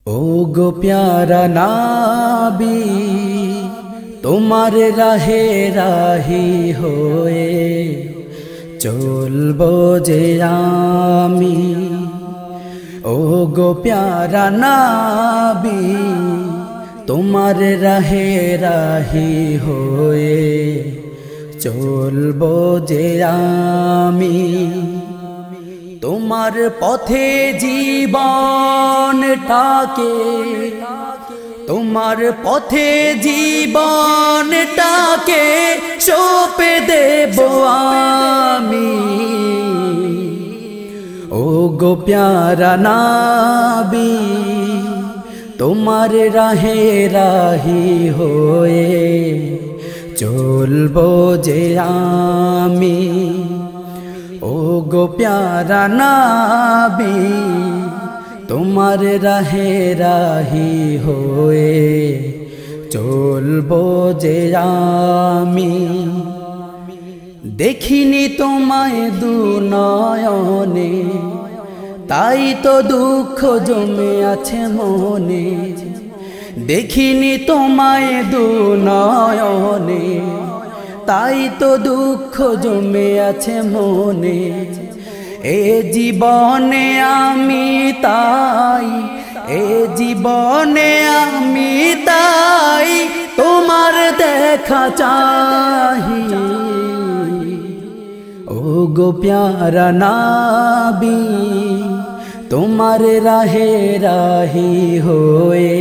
ओ गो प्यारा नाबी তোমার রাহে রাহি হয়ে চলবো যে আমি। ও গো প্যারা নাবি তোমার রাহে রাহি হয়ে চলবো যে আমি। তোমার পথে জীবনটাকে তোমার পথে জীবনটাকে সঁপে দেব আমি। ও গো প্যারা নাবি তোমার রাহে রাহি হয়ে চলবো যে আমি। ও গো প্যারা নাবি তোমার রাহে রাহি হয়ে চলবো যে আমি। দেখিনি তোমায় দু নয়নে তাই তো দুঃখ জমে আছে মনে। দেখিনি তোমায় দু নয়নে তাই তো দুঃখ জমে আছে মনে। এ জীবনে আমি তাই এ জীবনে আমি তাই তোমার দেখা চাহি। ও গো প্যারা নাবি তোমার রাহে রাহি হয়ে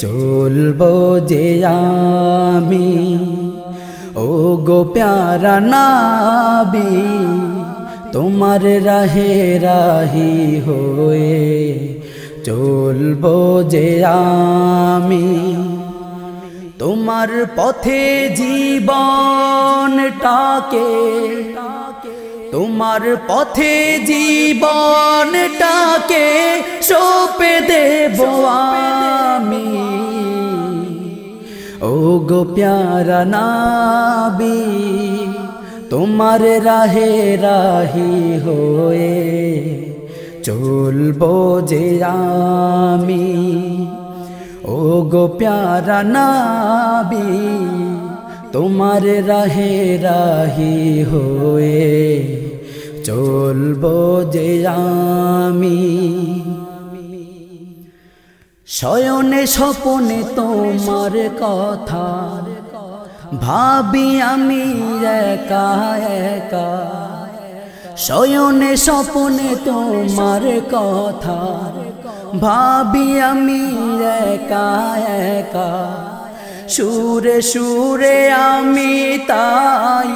চলবো যে আমি। ও গো প্যারা নাবি তোমার রাহে রাহি হয়ে চলবো যে আমি। তোমার পথে জীবনটাকে তোমার পথে জীবনটাকে সঁপে দেব আমি। ও গো প্যারা নাবি তোমার রাহে রাহি হয়ে চলবো যে আমি। ও গো প্যারা নাবি তোমার রাহে রাহি হয়ে চলবো যে আমি। শয়নে স্বপনে তোমার কথা ভাবি আমি একা একা। শয়নে স্বপনে তোমার কথা ভাবি আমি একা একা। সুরে সুরে আমি তাই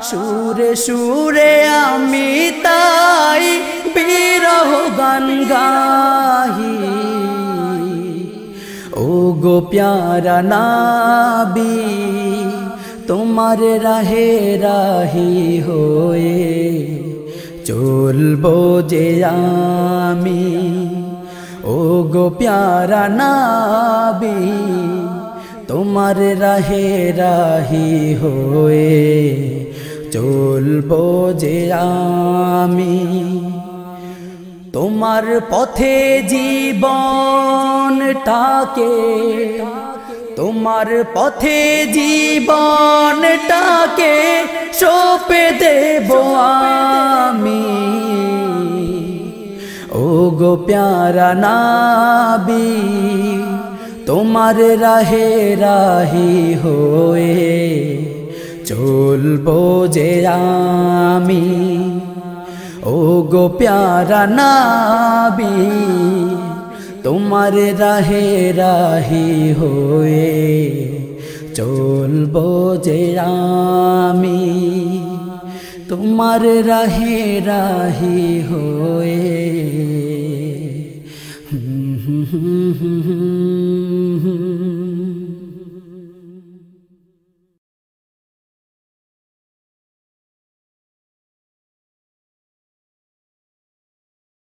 সুরে সুরে আমি তাই বিরহ গান গাহি। ও গো প্যারা নাবি তোমার রাহে রাহি হয়ে চলবো যে আমি। ও গো প্যারা নাবি তোমার রাহে রাহি হয়ে চলবো যে আমি। তোমার পথে জীবনটাকে তোমার পথে জীবনটাকে সঁপে দেব আমি। ও গো প্যারা নাবি তোমার রাহে রাহি হয়ে চলবো যে আমি। ও গো প্যারা নাবি তোমার রাহে রাহি হয়ে চলবো যে আমি। তোমার রাহে রাহি হয়ে